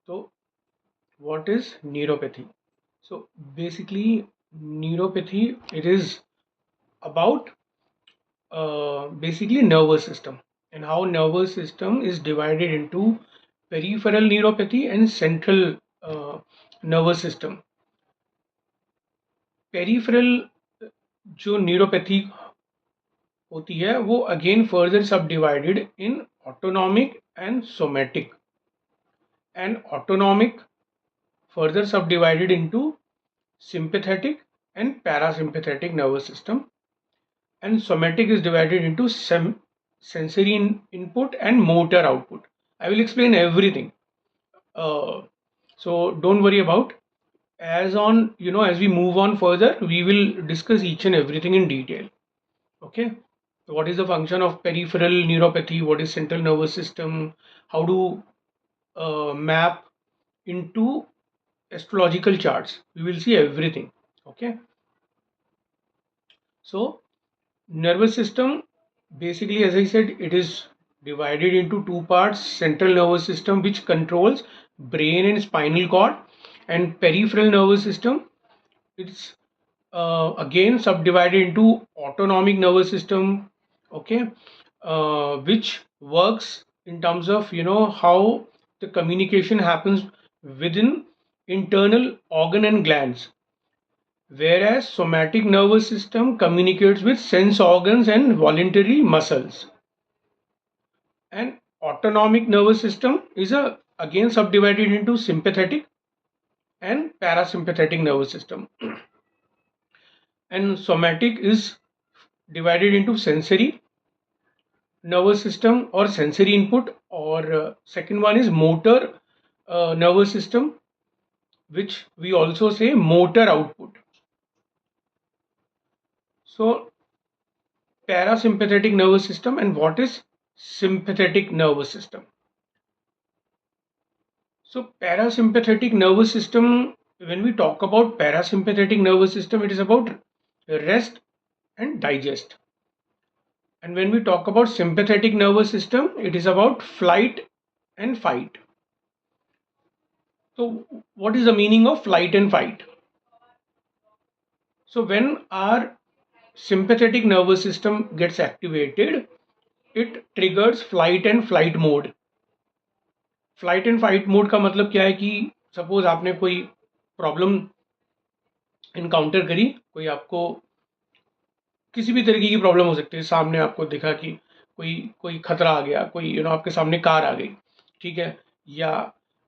So, what is neuropathy? So, basically, neuropathy it is about basically nervous system and how nervous system is divided into peripheral neuropathy and central nervous system. Peripheral जो neuropathy होती है वो again further सब divided in autonomic and somatic and autonomic further subdivided into sympathetic and parasympathetic nervous system, and somatic is divided into sensory input and motor output. I will explain everything, so don't worry about. As on, as we move on further, we will discuss each and everything in detail. Okay, so what is the function of peripheral neuropathy, what is central nervous system, how to map into astrological charts, we will see everything. Okay, so nervous system, basically, as I said, it is divided into two parts: central nervous system, which controls brain and spinal cord, and peripheral nervous system. It's again subdivided into autonomic nervous system. Okay, which works in terms of how the communication happens within internal organ and glands, whereas somatic nervous system communicates with sense organs and voluntary muscles. And autonomic nervous system is again subdivided into sympathetic and parasympathetic nervous system. And somatic is divided into sensory nervous system or sensory input, or second one is motor nervous system, which we also say motor output. So parasympathetic nervous system, and what is sympathetic nervous system? So parasympathetic nervous system, when we talk about parasympathetic nervous system, it is about rest and digest. And when we talk about sympathetic nervous system, it is about flight and fight. So what is the meaning of flight and fight? So when our sympathetic nervous system gets activated, it triggers flight and flight mode. Flight and fight mode का मतलब क्या है कि suppose आपने कोई problem encounter करी, कोई आपको किसी भी तरीके की प्रॉब्लम हो सकती है, सामने आपको दिखा कि कोई कोई खतरा आ गया, कोई आपके सामने कार आ गई, ठीक है, या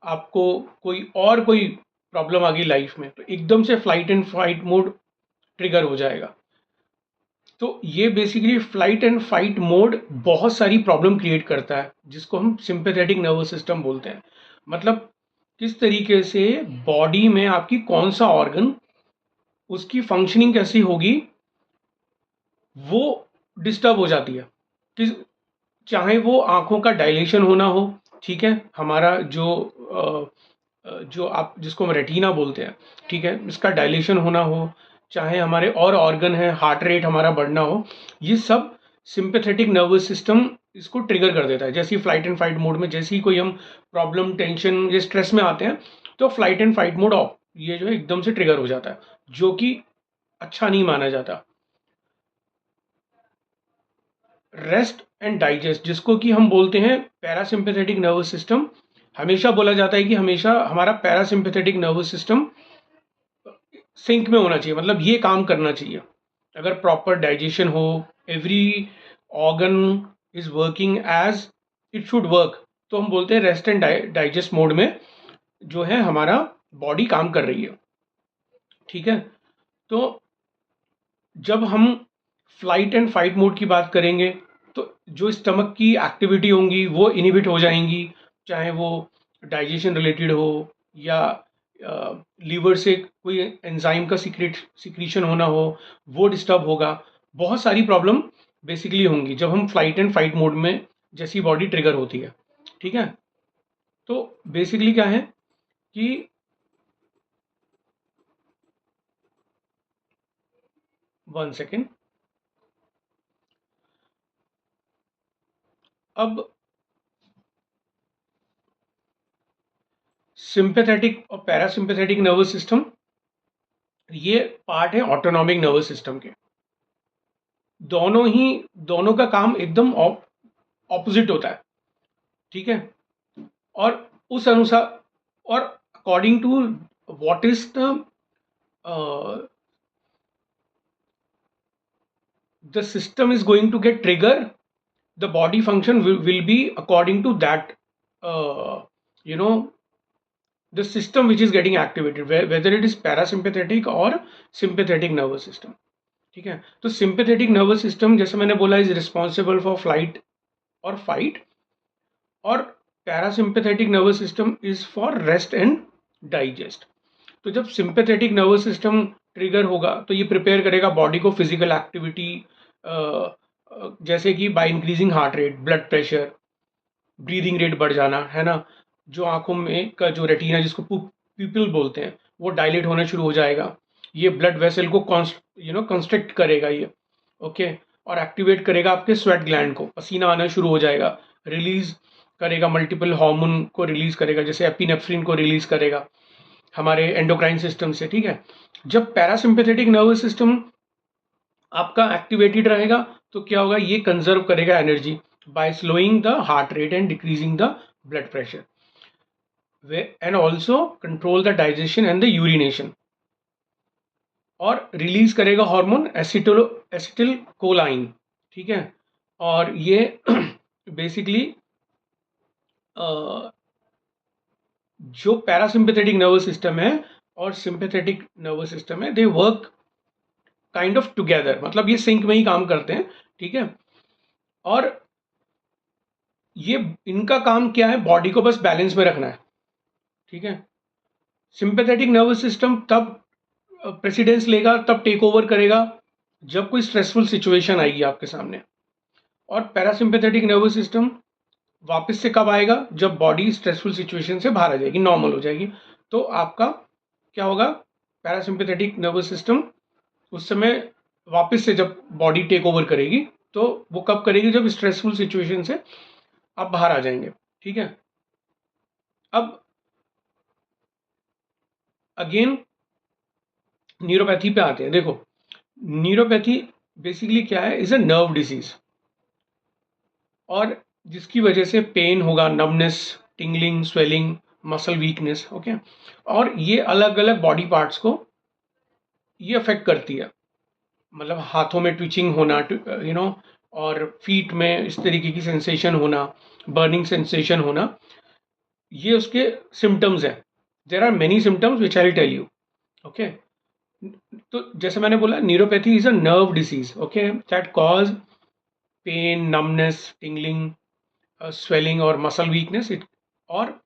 आपको कोई प्रॉब्लम आ गई लाइफ में, तो एकदम से flight and fight mode trigger हो जाएगा. तो ये basically flight and fight mode बहुत सारी प्रॉब्लम क्रिएट करता है, जिसको हम सिंपैथेटिक नर्वस सिस्टम बोलते हैं. मतलब किस तरीके से बॉडी में आपकी कौन सा ऑर्गन, उसकी फंक्शनिंग कैसी होगी, वो डिस्टर्ब हो जाती है. किस चाहे वो आंखों का डायलेशन होना हो, ठीक है, हमारा जो आप जिसको हम रेटिना बोलते हैं, ठीक है, इसका डायलेशन होना हो, चाहे हमारे और ऑर्गन है, हार्ट रेट हमारा बढ़ना हो, ये सब सिंपैथेटिक नर्वस सिस्टम इसको ट्रिगर कर देता है. जैसे ही फ्लाइट एंड फाइट मोड में, जैसे ही कोई हम प्रॉब्लम, टेंशन या स्ट्रेस में आते हैं, तो flight and fight mode of, ये जो है एकदम से ट्रिगर हो जाता है, जो कि अच्छा नहीं माना जाता. रेस्ट एंड डाइजेस्ट, जिसको कि हम बोलते हैं पैरासिम्पैथेटिक नर्वस सिस्टम, हमेशा बोला जाता है कि हमेशा हमारा पैरासिम्पैथेटिक नर्वस सिस्टम सिंक में होना चाहिए, मतलब ये काम करना चाहिए. अगर प्रॉपर डाइजेशन हो, every organ is working as it should work, तो हम बोलते हैं रेस्ट एंड डाइजेस्ट मोड में जो है हमारा बॉडी काम कर रही है. ठीक है, तो जब हम फ्लाइट एंड फाइट मोड की बात करेंगे, तो जो स्टमक की एक्टिविटी होंगी वो इनहिबिट हो जाएंगी, चाहे वो डाइजेशन रिलेटेड हो, या लीवर से कोई एंजाइम का सिक्रीशन होना हो, वो डिस्टर्ब होगा. बहुत सारी प्रॉब्लम बेसिकली होंगी जब हम फ्लाइट एंड फाइट मोड में, जैसी बॉडी ट्रिगर होती है. ठीक है, तो बेसिकली क्या है कि 1 सेकेंड. अब सिंपैथेटिक और पैरासिम्पैथेटिक नर्वस सिस्टम ये पार्ट है ऑटोनॉमिक नर्वस सिस्टम के। दोनों का काम एकदम ऑपोजिट होता है, ठीक है। और उस अनुसार, और according to what is the system is going to get trigger, the body function will be according to that, you know the system which is getting activated, whether it is parasympathetic or sympathetic nervous system, ठीक है। तो sympathetic nervous system जैसे मैंने बोला is responsible for flight और fight, और parasympathetic nervous system is for rest and digest। तो जब sympathetic nervous system ट्रिगर होगा तो ये प्रिपेयर करेगा बॉडी को फिजिकल एक्टिविटी, जैसे कि by increasing heart rate, blood pressure, breathing rate बढ़ जाना, है ना। जो आंखों में का जो रेटिना जिसको पीपल बोलते हैं वो डायलेट होना शुरू हो जाएगा। ये ब्लड वेसल को कंस्ट्रिक्ट करेगा ये, ओके। और एक्टिवेट करेगा आपके स्वेट ग्लैंड को, पसीना आना शुरू हो जाएगा, रिलीज करेगा मल्टीपल हार्मोन को रिलीज करेगा, जैसे एपिनेफ्रिन को रिलीज करेगा हमारे एंडोक्राइन सिस्टम से, ठीक है। जब पैरासिम्पैथेटिक नर्वस सिस्टम आपका एक्टिवेटेड रहेगा तो क्या होगा, ये कंजर्व करेगा energy by slowing the heart rate and decreasing the blood pressure, and also control the digestion and the urination, और रिलीज करेगा हार्मोन एसिटिल कोलाइन, ठीक है। और ये बेसिकली जो पैरासिम्पैथेटिक नर्वस सिस्टम है और सिंपैथेटिक नर्वस सिस्टम है, they work kind of together, मतलब ये सिंक में ही काम करते हैं, ठीक है। और ये इनका काम क्या है, बॉडी को बस बैलेंस में रखना है, ठीक है। सिंपैथेटिक नर्वस सिस्टम तब प्रेसिडेंस लेगा, तब टेक ओवर करेगा जब कोई स्ट्रेसफुल सिचुएशन आएगी आपके सामने, और पैरासिम्पैथेटिक नर्वस सिस्टम वापस से कब आएगा, जब बॉडी स्ट्रेसफुल सिचुएशन से बाहर आ जाएगी, नॉर्मल हो जाएगी। तो आपका क्या होगा, पैरासिम्पैथेटिक नर्वस सिस्टम उस समय वापस से जब बॉडी टेक ओवर करेगी तो वो कब करेगी, जब स्ट्रेसफुल सिचुएशन से आप बाहर आ जाएंगे, ठीक है। अब अगेन न्यूरोपैथी पे आते हैं। देखो, न्यूरोपैथी बेसिकली क्या है, इज अ नर्व डिजीज, और जिसकी वजह से पेन होगा, numbness, tingling, swelling, muscle weakness, okay. और ये अलग अलग बॉडी पार्ट्स को ये अफेक्ट करती है, मतलब हाथों में ट्विचिंग होना, और फीट में इस तरीके की सेंसेशन होना, बर्निंग सेंसेशन होना, ये उसके सिम्टम्स हैं। There are many symptoms which I will tell you, okay. तो जैसे मैंने बोला, neuropathy is a nerve disease, okay, that cause pain, numbness, tingling, swelling और मसल वीकनेस। और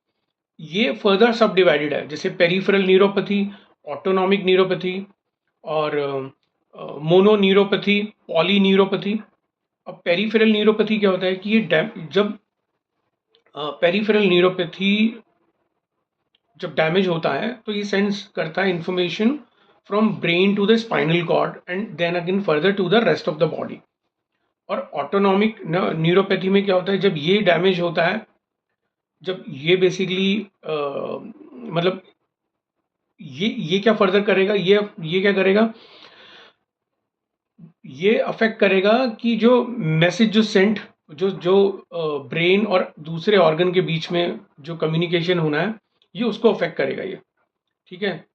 ये फर्दर सब डिवाइडेड है, जैसे पेरिफेरल न्यूरोपैथी, ऑटोनॉमिक न्यूरोपैथी, और मोनो न्यूरोपैथी, पॉली न्यूरोपैथी। अब पेरिफेरल न्यूरोपैथी क्या होता है कि ये जब पेरिफेरल न्यूरोपैथी जब डैमेज होता है तो ये सेंस करता है information from brain to the spinal cord and then again further to the rest of the body. और ऑटोनॉमिक न्यूरोपैथी में क्या होता है, जब ये डैमेज होता है, जब ये बेसिकली मतलब ये क्या फर्दर करेगा, ये क्या करेगा, ये अफेक्ट करेगा कि जो मैसेज, जो सेंट, जो जो ब्रेन और दूसरे ऑर्गन के बीच में जो कम्युनिकेशन होना है, ये उसको अफेक्ट करेगा ये, ठीक है।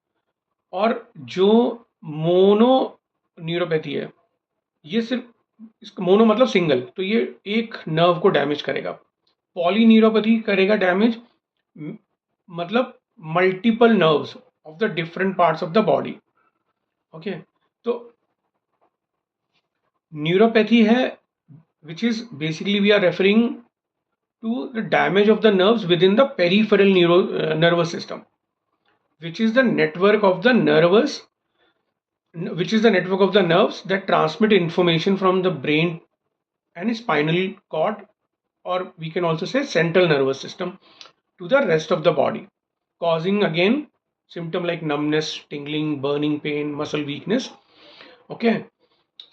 और जो मोनो न्यूरोपैथी है, ये सिर्फ, इसका मोनो मतलब सिंगल, तो ये एक नर्व को डैमेज करेगा। पॉली न्यूरोपैथी करेगा डैमेज, मतलब multiple nerves of the different parts of the body, okay. तो न्यूरोपैथी है which is basically we are referring to the damage of the nerves within the peripheral nervous system, which is the network of the nerves that transmit information from the brain and spinal cord, or we can also say central nervous system, to the rest of the body, causing again symptom like numbness, tingling, burning, pain, muscle weakness, okay.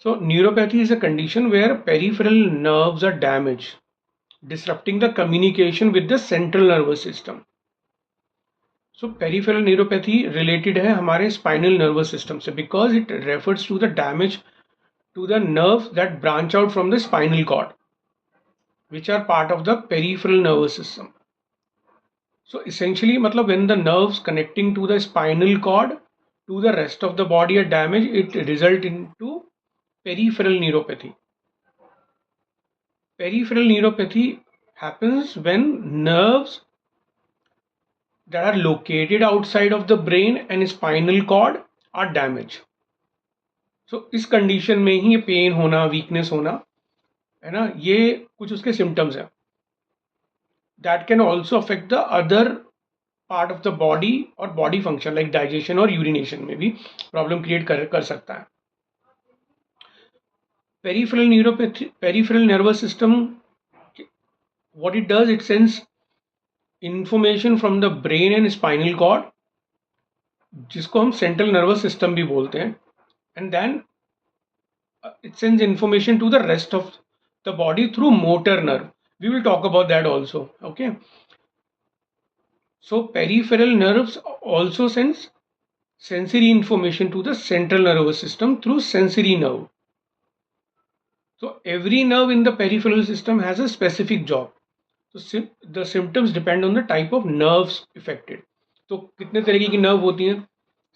So neuropathy is a condition where peripheral nerves are damaged, disrupting the communication with the central nervous system. So peripheral neuropathy related है हमारे spinal nervous system से, because it refers to the damage to the nerves that branch out from the spinal cord, which are part of the peripheral nervous system. So essentially, matlab when the nerves connecting to the spinal cord to the rest of the body are damaged, it result into peripheral neuropathy. Peripheral neuropathy happens when nerves that are located outside of the brain and spinal cord are damaged. So इस condition में ही pen होना, weakness होना, है ना, ये कुछ उसके symptoms हैं. That can also affect the other part of the body और body function like digestion और urination में भी प्रॉब्लम क्रिएट कर सकता है. Peripheral neuropathy, peripheral nervous system, what it does, it sends information from the brain and spinal cord, जिसको हम central nervous system भी बोलते हैं, and then it sends information to the rest of the body through motor nerve. We will talk about that also. Okay, so peripheral nerves also sends sensory information to the central nervous system through sensory nerve. So every nerve in the peripheral system has a specific job. So the symptoms depend on the type of nerves affected. तो कितने तरीके की nerve होती हैं?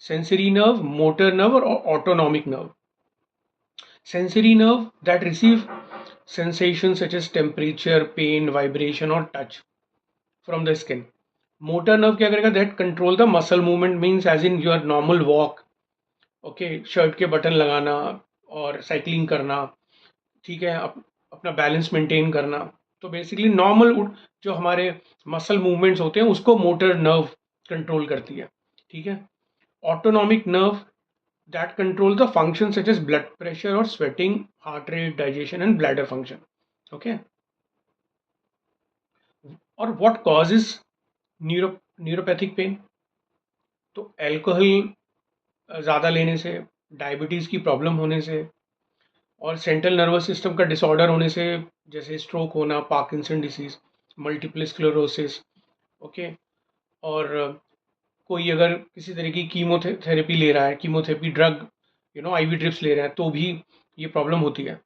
Sensory nerve, motor nerve और autonomic nerve. Sensory nerve that receive sensations such as temperature, pain, vibration or touch from the skin. Motor nerve क्या करेगा? That control the muscle movement, means as in your normal walk, okay, shirt के button लगाना और cycling करना, ठीक है, अपना balance maintain करना. तो बेसिकली नॉर्मल जो हमारे मसल मूवमेंट्स होते हैं उसको मोटर नर्व कंट्रोल करती है. ठीक है. Autonomic nerve that control the function such as blood pressure और sweating, heart rate, digestion and bladder function. Okay. और व्हाट कॉजेज न्यूरोपैथिक पेन? तो एल्कोहल ज़्यादा लेने से, डायबिटीज़ की प्रॉब्लम होने से और सेंट्रल नर्वस सिस्टम का डिसऑर्डर होने से, जैसे स्ट्रोक होना, Parkinson disease, multiple sclerosis. Okay. और कोई अगर किसी तरह की कीमोथेरेपी ले रहा है, कीमोथेरेपी ड्रग, आईवी ड्रिप्स ले रहा है, तो भी ये प्रॉब्लम होती है.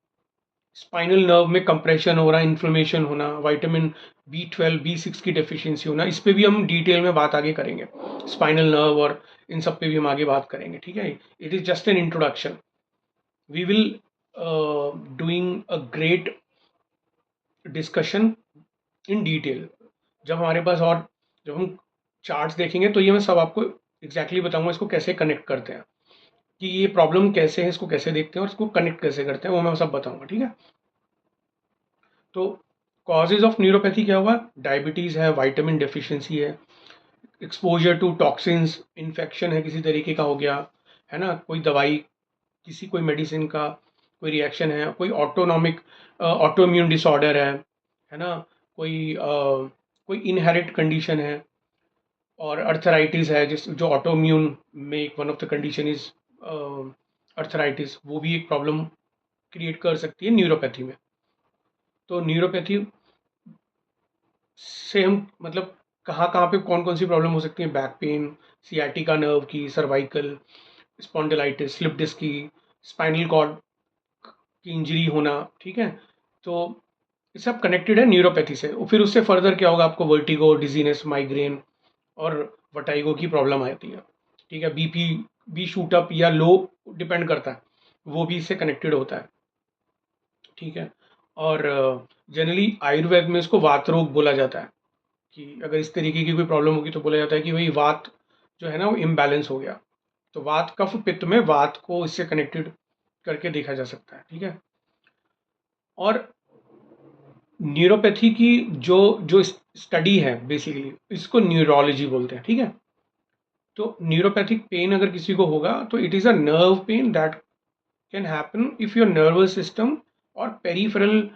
स्पाइनल नर्व में कंप्रेशन हो रहा है, इन्फ्लेमेशन होना, विटामिन B12, B6 की डेफिशिएंसी होना, इस पे भी हम डिटेल में बात आगे करेंगे. स्पाइनल नर्व और इन सब पे भी हम आगे बात करेंगे. ठीक है. It is just an introduction. We will doing a great discussion in detail जब हमारे पास, और जब हम चार्ट्स देखेंगे तो ये मैं सब आपको एग्जैक्टली बताऊंगा इसको कैसे कनेक्ट करते हैं, कि ये प्रॉब्लम कैसे है, इसको कैसे देखते हैं और इसको कनेक्ट कैसे करते हैं, वो मैं सब बताऊंगा. ठीक है. तो कॉजेज ऑफ न्यूरोपैथी क्या हुआ? डायबिटीज़ है, विटामिन डेफिशिएंसी है, एक्सपोजर टू टॉक्सिन्स, इन्फेक्शन है किसी तरीके का हो गया, है ना, कोई दवाई, कोई मेडिसिन का कोई रिएक्शन है, कोई ऑटोइम्यून डिसऑर्डर है ना, कोई इनहेरिट कंडीशन है, और अर्थराइटिस है, जो ऑटोइम्यून में एक one of the condition is arthritis, वो भी एक प्रॉब्लम क्रिएट कर सकती है न्यूरोपैथी में. तो न्यूरोपैथी से हम मतलब कहाँ कहाँ पे कौन कौन सी प्रॉब्लम हो सकती है? बैक पेन, सियाटिका नर्व की, सर्वाइकल, स्पॉन्डिलाइटिस, स्लिप डिस्क की, स्पाइनल कॉर्ड की इंजरी होना. ठीक है. तो ये सब कनेक्टेड है न्यूरोपैथी से. फिर उससे फर्दर क्या होगा? आपको वर्टिगो, डिजीनेस, माइग्रेन और वटाइगो की प्रॉब्लम आती है. ठीक है. बी शूट अप या लो डिपेंड करता है, वो भी इससे कनेक्टेड होता है. ठीक है. और जनरली आयुर्वेद में इसको वात रोग बोला जाता है, कि अगर इस तरीके की कोई प्रॉब्लम होगी तो बोला जाता है कि भाई वात जो है ना वो इम्बैलेंस हो गया. तो वात, कफ, पित्त में वात को इससे कनेक्टेड करके देखा जा सकता है. ठीक है. और न्यूरोपैथी की जो जो स्टडी है बेसिकली इसको न्यूरोलॉजी बोलते हैं. ठीक है. तो न्यूरोपैथिक पेन अगर किसी को होगा तो it is a nerve pain that can happen if your nervous system और peripheral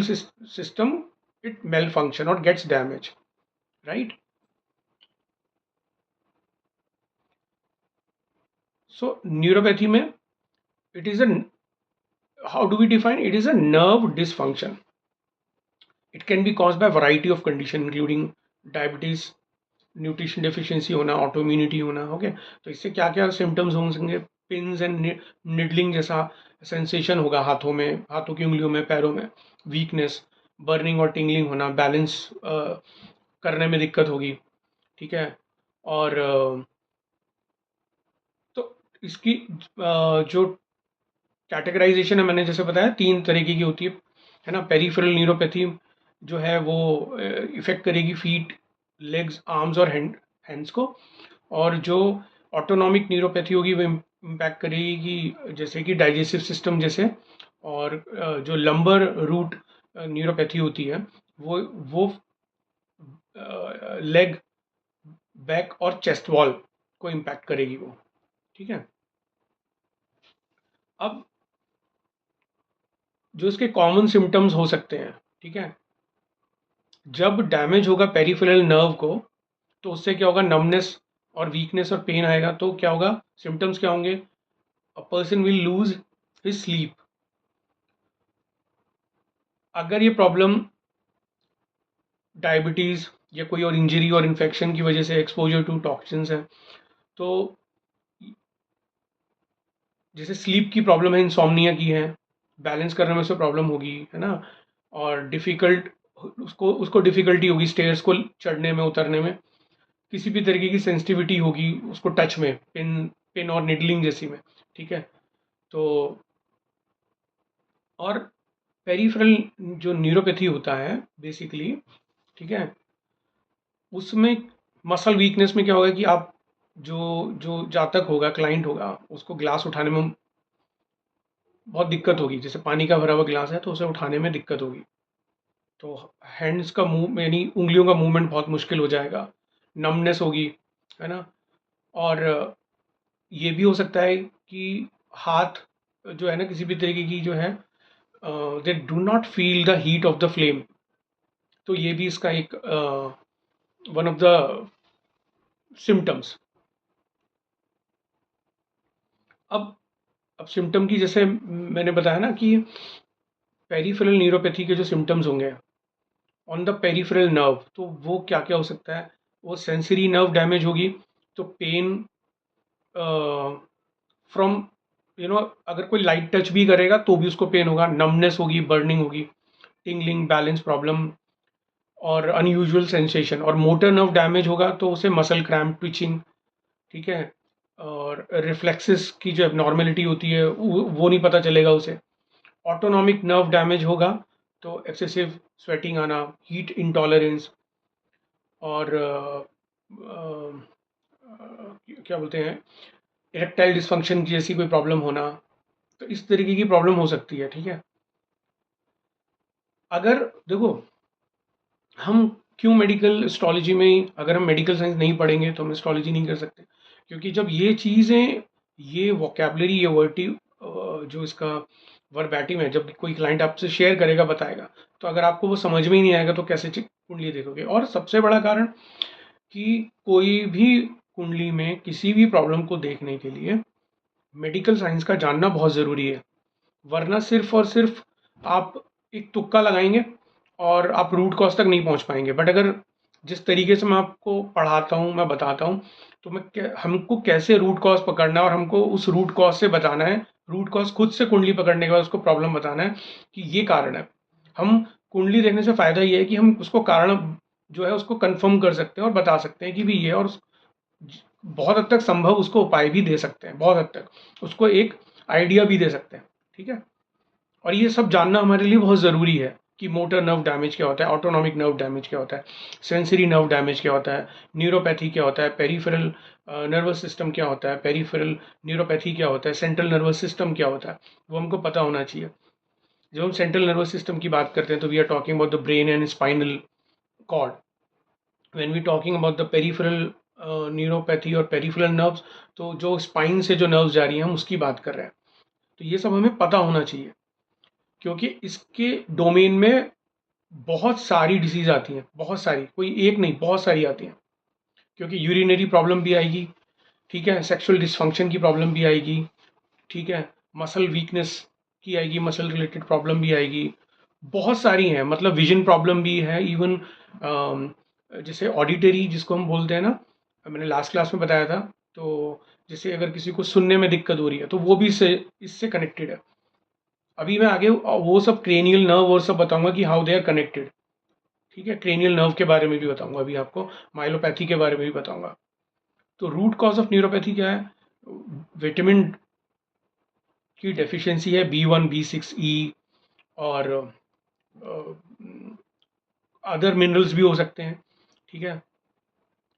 system it malfunction और gets damage, right. So neuropathy में it is a, how do we define? It is a nerve dysfunction. It can be caused by a variety of conditions including diabetes, nutrition deficiency होना, auto immunity होना। Okay, तो इससे क्या क्या symptoms होंगे? Pins and needling जैसा sensation होगा हाथों में, हाथों की उंगलियों में, पैरों में, वीकनेस, बर्निंग और टिंगलिंग होना, बैलेंस करने में दिक्कत होगी। ठीक है, और तो इसकी जो कैटेगराइजेशन है, मैंने जैसे बताया 3 तरीके की होती है ना। पेरिफेरल न्यूरोपैथी जो है वो इफ़ेक्ट करेगी फीट, लेग्स, आर्म्स और हैंड्स को। और जो ऑटोनॉमिक न्यूरोपैथी होगी वो इम्पैक्ट करेगी कि जैसे कि डाइजेस्टिव सिस्टम जैसे। और जो लंबर रूट न्यूरोपैथी होती है वो लेग, बैक और चेस्ट वॉल को इम्पैक्ट करेगी वो। ठीक है, अब जो इसके कॉमन सिम्टम्स हो सकते हैं, ठीक है, जब डैमेज होगा पेरिफेरल नर्व को तो उससे क्या होगा? नमनेस और वीकनेस और पेन आएगा। तो क्या होगा? सिम्टम्स क्या होंगे? A person will lose his sleep. अगर ये प्रॉब्लम डायबिटीज़ या कोई और इंजरी और इन्फेक्शन की वजह से, एक्सपोजर टू टॉक्सिन्स है, तो जैसे स्लीप की प्रॉब्लम है, इंसोम्निया की है, बैलेंस करने में उसे प्रॉब्लम होगी, है ना। और डिफ़िकल्ट, उसको उसको डिफ़िकल्टी होगी स्टेयर्स को चढ़ने में, उतरने में। किसी भी तरीके की सेंसिटिविटी होगी उसको टच में, पिन पिन और निडलिंग जैसी में। ठीक है, तो और पेरिफेरल जो न्यूरोपैथी होता है बेसिकली, ठीक है, उसमें मसल वीकनेस में क्या होगा कि आप जो जो जातक होगा, क्लाइंट होगा, उसको ग्लास उठाने में बहुत दिक्कत होगी। जैसे पानी का भरा हुआ ग्लास है तो उसे उठाने में दिक्कत होगी। तो हैंड्स का मूव यानी उंगलियों का मूवमेंट बहुत मुश्किल हो जाएगा, नमनेस होगी, है ना। और ये भी हो सकता है कि हाथ जो है ना, किसी भी तरीके की जो है, they do not feel the heat of the flame. तो ये भी इसका एक वन ऑफ द सिम्टम्स। अब सिम्टम की जैसे मैंने बताया ना कि पेरिफेरल न्यूरोपैथी के जो सिम्टम्स होंगे ऑन द पेरिफेरल नर्व, तो वो क्या क्या हो सकता है? वो सेंसरी नर्व डैमेज होगी, तो पेन फ्रॉम अगर कोई लाइट टच भी करेगा तो भी उसको पेन होगा, नमनेस होगी, बर्निंग होगी, टिंगलिंग, बैलेंस प्रॉब्लम और अनयूजुअल सेंसेशन। और मोटर नर्व डैमेज होगा तो उसे मसल क्रैम्प, ट्विचिंग, ठीक है, और रिफ्लेक्सेस की जो एबनॉर्मेलिटी होती है वो नहीं पता चलेगा उसे। ऑटोनॉमिक नर्व डैमेज होगा तो एक्सेसिव स्वेटिंग आना, हीट इंटॉलरेंस, और क्या बोलते हैं, इरेक्टाइल डिस्फंक्शन जैसी कोई प्रॉब्लम होना। तो इस तरीके की प्रॉब्लम हो सकती है। ठीक है, अगर देखो, हम क्यों मेडिकल एस्ट्रोलॉजी में, अगर हम मेडिकल साइंस नहीं पढ़ेंगे तो हम एस्ट्रोलॉजी नहीं कर सकते। क्योंकि जब ये चीज़ें, ये वोकेबलरी, ये वर्टी जो इसका वर्बैटिम है, जब कोई क्लाइंट आपसे शेयर करेगा, बताएगा, तो अगर आपको वो समझ में ही नहीं आएगा तो कैसे कुंडली देखोगे? और सबसे बड़ा कारण कि कोई भी कुंडली में किसी भी प्रॉब्लम को देखने के लिए मेडिकल साइंस का जानना बहुत ज़रूरी है। वरना सिर्फ और सिर्फ आप एक तुक्का लगाएंगे और आप रूट कॉज तक नहीं पहुंच पाएंगे। बट अगर जिस तरीके से मैं आपको पढ़ाता हूँ, मैं बताता हूँ, तो हमको कैसे रूट कॉज पकड़ना है और हमको उस रूट कॉज से बचाना है। रूट कॉज खुद से कुंडली पकड़ने के बाद उसको प्रॉब्लम बताना है कि ये कारण है। हम कुंडली देखने से फ़ायदा ये है कि हम उसको कारण जो है उसको कंफर्म कर सकते हैं और बता सकते हैं कि भी ये है। और बहुत हद तक संभव उसको उपाय भी दे सकते हैं, बहुत हद तक उसको एक आइडिया भी दे सकते हैं। ठीक है, और ये सब जानना हमारे लिए बहुत ज़रूरी है कि मोटर नर्व डैमेज क्या होता है, ऑटोनॉमिक नर्व डैमेज क्या होता है, सेंसरी नर्व डैमेज क्या होता है, न्यूरोपैथी क्या होता है, पेरिफेरल नर्वस सिस्टम क्या होता है, पेरिफेरल न्यूरोपैथी क्या होता है, सेंट्रल नर्वस सिस्टम क्या होता है, वो हमको पता होना चाहिए। जब हम सेंट्रल नर्वस सिस्टम की बात करते हैं तो we are talking about the brain and spinal cord. When we talking about the peripheral neuropathy और पेरिफेरल नर्व्स, तो जो स्पाइन से जो नर्व्स जा रही हैं हम उसकी बात कर रहे हैं। तो ये सब हमें पता होना चाहिए, क्योंकि इसके डोमेन में बहुत सारी डिसीज़ आती हैं, बहुत सारी, कोई एक नहीं, बहुत सारी आती हैं। क्योंकि यूरिनरी प्रॉब्लम भी आएगी, ठीक है, सेक्सुअल डिस्फंक्शन की प्रॉब्लम भी आएगी, ठीक है, मसल वीकनेस की आएगी, मसल रिलेटेड प्रॉब्लम भी आएगी, बहुत सारी हैं। मतलब विजन प्रॉब्लम भी है, इवन जैसे ऑडिटरी जिसको हम बोलते हैं ना, मैंने लास्ट क्लास में बताया था, तो जैसे अगर किसी को सुनने में दिक्कत हो रही है तो वो भी इससे कनेक्टेड है। अभी मैं आगे वो सब क्रेनियल नर्व और सब बताऊंगा कि हाउ दे आर कनेक्टेड। ठीक है, क्रेनियल नर्व के बारे में भी बताऊंगा अभी आपको, माइलोपैथी के बारे में भी बताऊंगा। तो रूट कॉज ऑफ न्यूरोपैथी क्या है? विटामिन की डेफिशिएंसी है, B1 B6 E, और अदर मिनरल्स भी हो सकते हैं। ठीक है,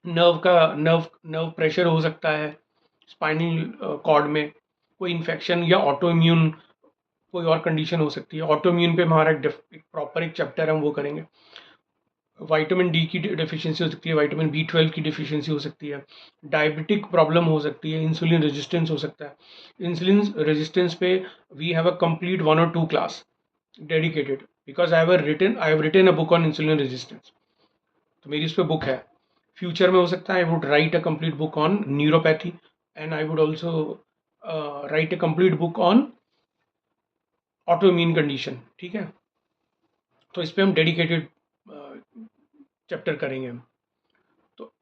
नर्व प्रेशर हो सकता है स्पाइनल कॉर्ड में, कोई इन्फेक्शन या ऑटो इम्यून कोई और कंडीशन हो सकती है। ऑटो इम्यून पे हमारा एक प्रॉपर एक चैप्टर है, हम वो करेंगे। विटामिन डी की डेफिशिएंसी हो सकती है, विटामिन B12 की डेफिशिएंसी हो सकती है, डायबिटिक प्रॉब्लम हो सकती है, इंसुलिन रेजिस्टेंस हो सकता है। इंसुलिन रेजिस्टेंस पे we have a complete 1 or 2 class dedicated, because I have written a book on insulin resistance. तो मेरी उस पर बुक है। फ्यूचर में हो सकता है I would write a complete book on neuropathy, and I would also right a complete book on auto immune condition. ठीक है, तो इस पर हम डेडिकेटेड चैप्टर करेंगे हम। तो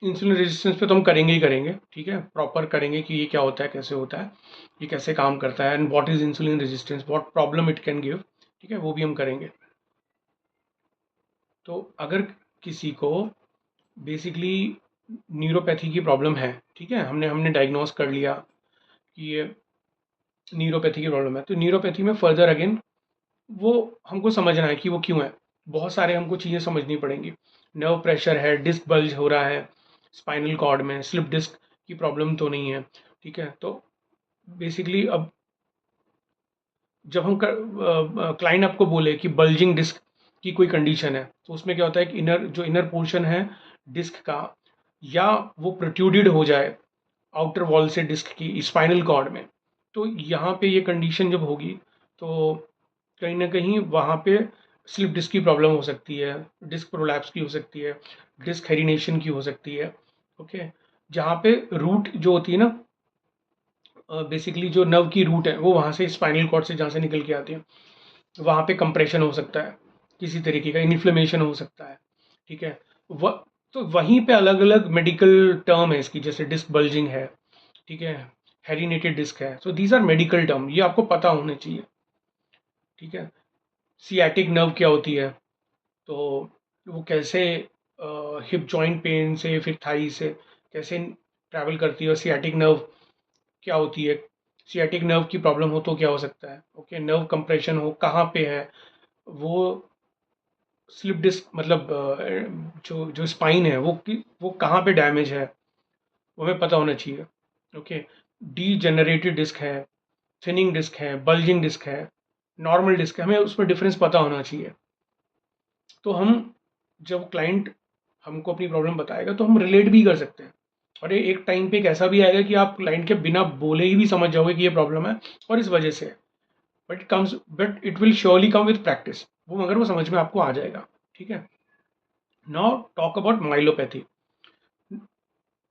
इंसुलिन रेजिस्टेंस पे तो हम करेंगे ही करेंगे। ठीक है, प्रॉपर करेंगे कि ये क्या होता है, कैसे होता है, ये कैसे काम करता है, and what is insulin resistance, what problem it can give. ठीक है, वो भी हम करेंगे। तो अगर किसी को बेसिकली न्यूरोपैथी की प्रॉब्लम है, ठीक है, हमने हमने डायग्नोस कर लिया कि ये न्यूरोपैथी की प्रॉब्लम है, तो न्यूरोपैथी में फर्दर अगेन वो हमको समझना है कि वो क्यों है। बहुत सारे हमको चीज़ें समझनी पड़ेंगी। नर्व प्रेशर है, डिस्क बल्ज हो रहा है स्पाइनल कॉर्ड में, स्लिप डिस्क की प्रॉब्लम तो नहीं है। ठीक है, तो बेसिकली अब जब हम क्लाइंट आपको बोले कि बल्जिंग डिस्क की कोई कंडीशन है, तो उसमें क्या होता है कि इनर पोर्शन है डिस्क का, या वो प्रोट्रूडेड हो जाए आउटर वॉल से डिस्क की स्पाइनल कॉर्ड में, तो यहाँ पे ये कंडीशन जब होगी तो कहीं ना कहीं वहाँ पे स्लिप डिस्क की प्रॉब्लम हो सकती है, डिस्क प्रोलैप्स की हो सकती है, डिस्क हेरिनेशन की हो सकती है। ओके, जहाँ पे रूट जो होती है ना, बेसिकली जो नर्व की रूट है वो वहाँ से स्पाइनल कॉर्ड से जहाँ से निकल के आती है, वहाँ पे कंप्रेशन हो सकता है, किसी तरीके का इन्फ्लेमेशन हो सकता है। ठीक है, व तो वहीं पे अलग अलग मेडिकल टर्म है इसकी, जैसे डिस्क बल्जिंग है, ठीक है, हेरिनेटेड डिस्क है। So these are medical term, ये आपको पता होने चाहिए। ठीक है, सियाटिक नर्व क्या होती है, तो वो कैसे हिप जॉइंट पेन से फिर थाई से कैसे ट्रैवल करती है, और सियाटिक नर्व क्या होती है, सियाटिक नर्व की प्रॉब्लम हो तो क्या हो सकता है। ओके, नर्व कंप्रेशन हो कहाँ पे है, वो स्लिप डिस्क मतलब जो जो स्पाइन है वो कहाँ पे डैमेज है, वो हमें पता होना चाहिए। ओके, डी जनरेटेड डिस्क है, थिनिंग डिस्क है, बल्जिंग डिस्क है, नॉर्मल डिस्क है, हमें उसमें डिफरेंस पता होना चाहिए। तो हम जब क्लाइंट हमको अपनी प्रॉब्लम बताएगा तो हम रिलेट भी कर सकते हैं, और ये एक टाइम पे एक ऐसा भी आएगा कि आप क्लाइंट के बिना बोले ही भी समझ जाओगे कि ये प्रॉब्लम है और इस वजह से है। But it will surely come with practice, वो मगर वो समझ में आपको आ जाएगा। ठीक है, नाउ टॉक अबाउट माइलोपैथी।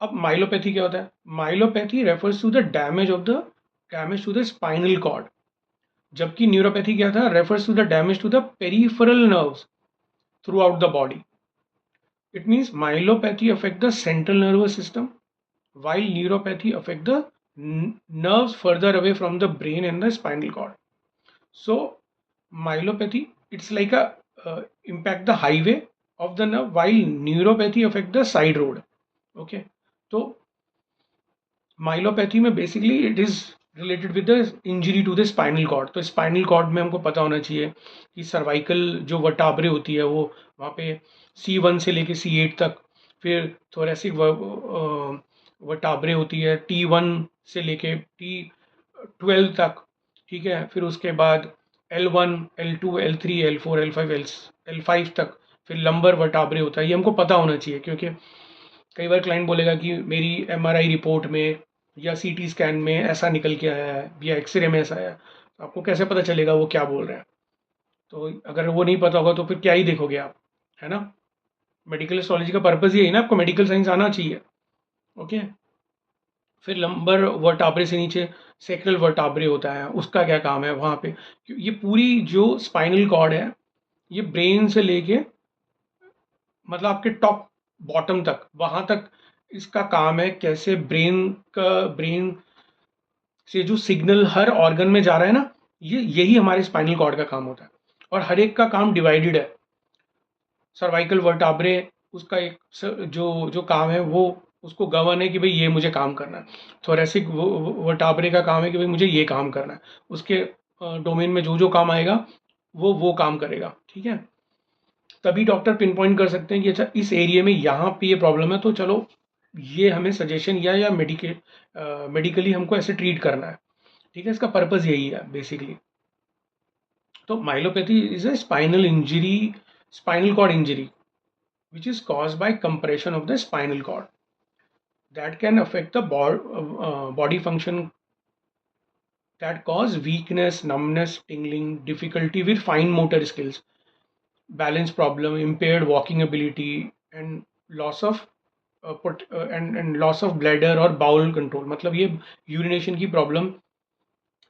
अब माइलोपैथी क्या होता है? Myelopathy refers to the damage to the spinal cord, जबकि न्यूरोपैथी क्या था, refers to the damage to the peripheral nerves throughout the body. It means myelopathy affect the central nervous system, while neuropathy affect the nerves further away from the brain and the spinal cord. So myelopathy, it's like a impact the highway of the nerve, while neuropathy affect the side road. Okay, so myelopathy में basically it is related with the injury to the spinal cord. तो spinal cord में हमको पता होना चाहिए कि cervical जो vertebrae होती है वो वहाँ पे C1 से लेके C8 तक, फिर थोरेसिक वर्टेब्रे होती है T1 से लेके T12 तक। ठीक है, फिर उसके बाद L1 L2 L3 L4 L5 L5 तक, फिर लंबर वर्टेब्रे होता है। ये हमको पता होना चाहिए, क्योंकि कई बार क्लाइंट बोलेगा कि मेरी MRI रिपोर्ट में या CT स्कैन में ऐसा निकल के आया है या एक्सरे में ऐसा आया है, तो आपको कैसे पता चलेगा वो क्या बोल रहे हैं? तो अगर वो नहीं पता होगा तो फिर क्या ही देखोगे आप, है ना? मेडिकल एस्ट्रोलॉजी का पर्पज़ यही है ना, आपको मेडिकल साइंस आना चाहिए। ओके, फिर लंबर वर्टाब्रे से नीचे सेक्रल वर्टाब्रे होता है, उसका क्या काम है वहाँ पे? ये पूरी जो स्पाइनल कॉर्ड है, ये ब्रेन से लेके मतलब आपके टॉप बॉटम तक, वहां तक इसका काम है। कैसे ब्रेन से जो सिग्नल हर ऑर्गन में जा रहा है ना, ये यही हमारे स्पाइनल कॉर्ड का काम होता है। और हर एक का काम डिवाइडेड है। सर्वाइकल वर्टाब्रे, उसका एक जो जो काम है वो उसको गवर्न है कि भाई ये मुझे काम करना है। थोरेसिक वर्टाब्रे का काम है कि भाई मुझे ये काम करना है। उसके डोमेन में जो जो काम आएगा वो काम करेगा। ठीक है, तभी डॉक्टर पिन पॉइंट कर सकते हैं कि अच्छा इस एरिया में यहाँ पे ये प्रॉब्लम है, तो चलो ये हमें सजेशन या मेडिकली हमको ऐसे ट्रीट करना है। ठीक है, इसका पर्पज़ यही है बेसिकली। तो myelopathy is a spinal cord injury which is caused by compression of the spinal cord that can affect the body function, that cause weakness, numbness, tingling, difficulty with fine motor skills, balance problem, impaired walking ability, and loss of and loss of bladder और bowl control. मतलब ये urination की problem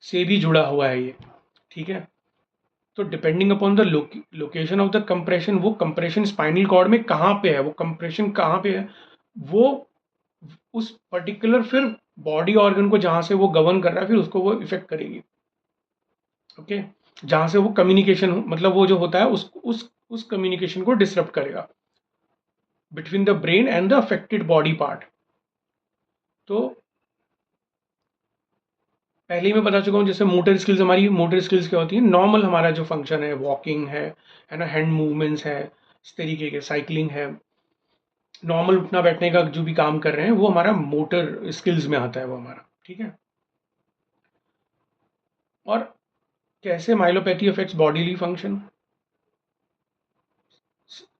से भी जुड़ा हुआ है ये। ठीक है, तो depending upon the location of the compression, वो कंप्रेशन स्पाइनल कॉर्ड में कहाँ पे है, वो कंप्रेशन कहाँ पे है, वो उस पर्टिकुलर फिर बॉडी ऑर्गन को जहाँ से वो गवर्न कर रहा है, फिर उसको वो इफेक्ट करेगी। ओके, जहाँ से वो कम्युनिकेशन, मतलब वो जो होता है उस कम्युनिकेशन को डिसरप्ट करेगा between the brain and the affected body part. तो पहले ही मैं बता चुका हूँ, जैसे मोटर स्किल्स, हमारी मोटर स्किल्स क्या होती है, नॉर्मल हमारा जो फंक्शन है, वॉकिंग है ना, हैंड मूवमेंट्स है, इस तरीके के साइकिलिंग है, नॉर्मल उठना बैठने का जो भी काम कर रहे हैं, वो हमारा मोटर स्किल्स में आता है वो हमारा। ठीक है, और कैसे माइलोपैथी अफेक्ट्स बॉडीली फंक्शन,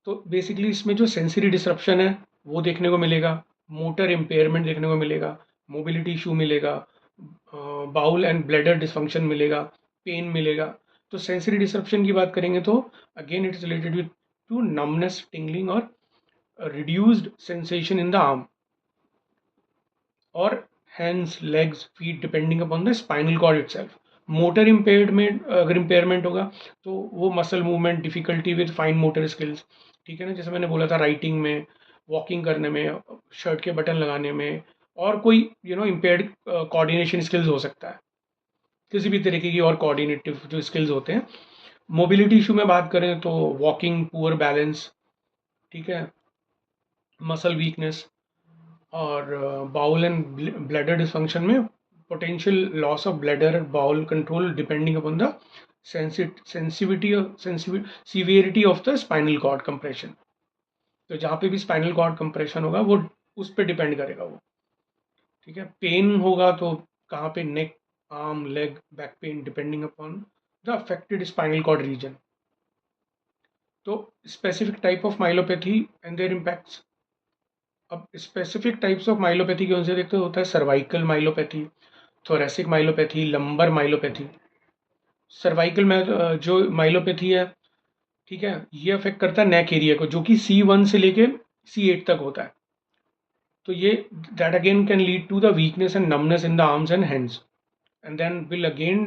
तो बेसिकली इसमें जो सेंसरी डिसरप्शन है वो देखने को मिलेगा, मोटर इम्पेयरमेंट देखने को मिलेगा, मोबिलिटी इशू मिलेगा, बाउल एंड ब्लैडर डिसफंक्शन मिलेगा, पेन मिलेगा। तो सेंसरी डिसरप्शन की बात करेंगे तो again it is related with to numbness, tingling और reduced sensation in the arm और hands, legs, feet, depending upon the spinal cord itself. Motor impairment, अगर इम्पेयरमेंट होगा तो वो muscle movement, difficulty with fine motor skills. ठीक है ना, जैसे मैंने बोला था, राइटिंग में, वॉकिंग करने में, शर्ट के बटन लगाने में, और कोई इम्पेयर्ड कोऑर्डिनेशन स्किल्स हो सकता है, किसी भी तरीके की और कोऑर्डिनेटिव जो स्किल्स होते हैं। मोबिलिटी इशू में बात करें तो वॉकिंग, पुअर बैलेंस, ठीक है, मसल वीकनेस, और बाउल एंड ब्लैडर डिसफंक्शन में potential loss of bladder bowel control depending upon the severity of the spinal cord compression. तो जहाँ पे भी स्पाइनल कॉर्ड कंप्रेशन होगा वो उस पर डिपेंड करेगा वो। ठीक है, पेन होगा तो कहाँ पे, neck, arm, leg, back pain, depending upon the affected spinal cord region. तो specific type of myelopathy and their impacts. अब स्पेसिफिक टाइप्स ऑफ माइलोपैथी कौन से देखते होता है, cervical myelopathy, thoracic myelopathy, lumbar myelopathy. Cervical में जो माइलोपैथी है, ठीक है, ये अफेक्ट करता है नेक एरिया को, जो कि C1 से लेके C8 तक होता है। तो ये that again can lead to the weakness and numbness in the arms and hands, and then will again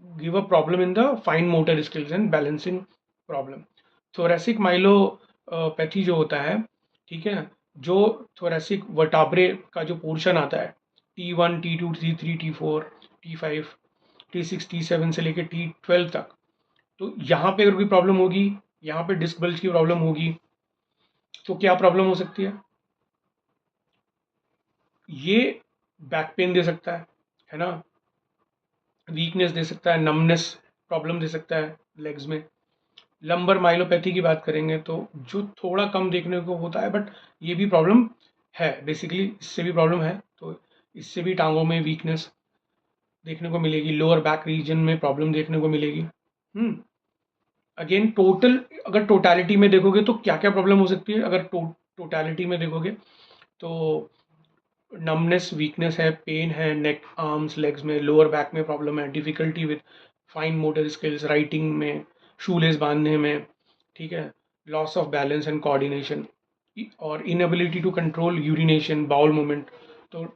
give a problem in the fine motor skills and balancing problem. Thoracic myelopathy जो होता है, ठीक है, जो thoracic वर्टाब्रे का जो portion आता है, T1, T2, T3, T4, T5, T6, T7 से लेके T12 तक, तो यहाँ पे अगर कोई प्रॉब्लम होगी, यहाँ पे डिस्क बल्ज की प्रॉब्लम होगी, तो क्या प्रॉब्लम हो सकती ये बैक पेन दे सकता है ना, वीकनेस दे सकता है, नमनेस प्रॉब्लम दे सकता है लेग्स में। लंबर माइलोपैथी की बात करेंगे तो जो थोड़ा कम देखने को होता है, बट ये भी प्रॉब्लम है बेसिकली, इससे भी प्रॉब्लम है। तो इससे भी टांगों में वीकनेस देखने को मिलेगी, लोअर बैक रीजन में प्रॉब्लम देखने को मिलेगी। अगेन टोटल, अगर टोटलिटी में देखोगे तो क्या क्या प्रॉब्लम हो सकती है, अगर टोटलिटी में देखोगे तो नमनेस, वीकनेस है, पेन है, नेक, आर्म्स, लेग्स में, लोअर बैक में प्रॉब्लम है, difficulty with fine motor skills, writing में, शूलेस बांधने में, ठीक है, loss of balance and coordination, और inability to control urination, bowel movement. तो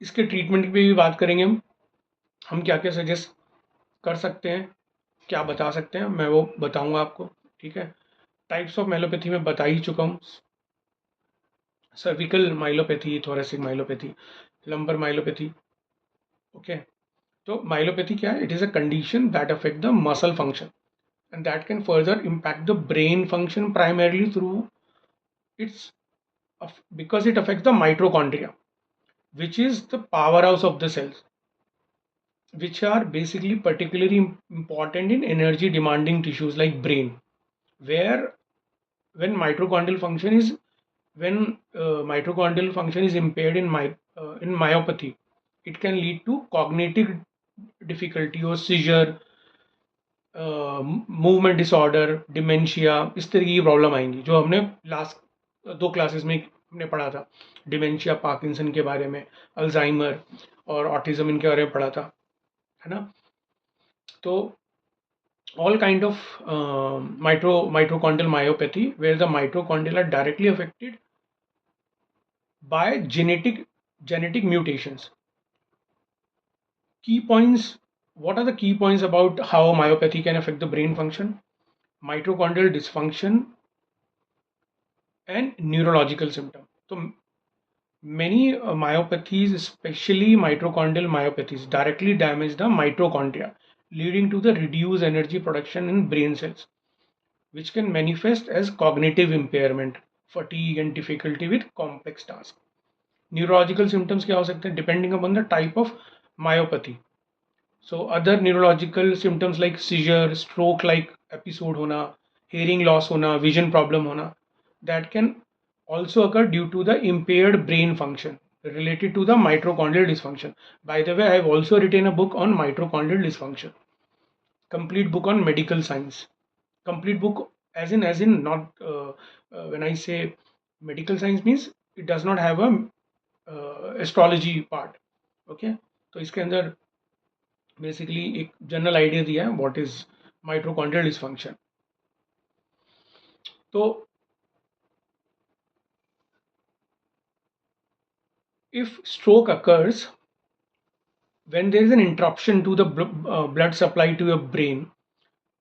इसके ट्रीटमेंट की भी बात करेंगे हम क्या क्या सजेस्ट कर सकते हैं, क्या बता सकते हैं, मैं वो बताऊंगा आपको। ठीक है, टाइप्स ऑफ माइलोपैथी में बता ही चुका हूँ। Cervical myelopathy, thoracic myelopathy, lumbar myelopathy. Okay, तो माइलोपैथी क्या है? It is a condition that affect the muscle function and that can further impact the brain function primarily through its because it affects the mitochondria, which is the powerhouse of the cells, which are basically particularly important in energy demanding tissues like brain, where when mitochondrial function is when mitochondrial function is impaired in myopathy, it can lead to cognitive difficulty or seizure, movement disorder, dementia, इस तरीके की problem आएंगी जो हमने last 2 classes में हमने पढ़ा था। डिमेंशिया, पार्किंसन के बारे में, अल्जाइमर और ऑटिज्म इनके बारे में पढ़ा था, है ना? तो all kind of mitochondrial myopathy where the mitochondria are directly affected by genetic mutations. Key points. What are the key points about how myopathy can affect the brain function? Mitochondrial dysfunction and neurological symptom. So many myopathies, especially mitochondrial myopathies, directly damage the mitochondria, leading to the reduced energy production in brain cells, which can manifest as cognitive impairment, fatigue and difficulty with complex tasks. Neurological symptoms क्या हो सकते हैं? Depending upon the type of myopathy. So other neurological symptoms like seizure, stroke like episode होना, hearing loss होना, vision problem होना, that can also occur due to the impaired brain function related to the mitochondrial dysfunction. By the way, I have also written a book on mitochondrial dysfunction, complete book on medical science. Complete book as in not when I say medical science means it does not have a astrology part. Okay, तो इसके अंदर basically एक general idea दिया है what is mitochondrial dysfunction. तो if stroke occurs when there is an interruption to the blood supply to your brain,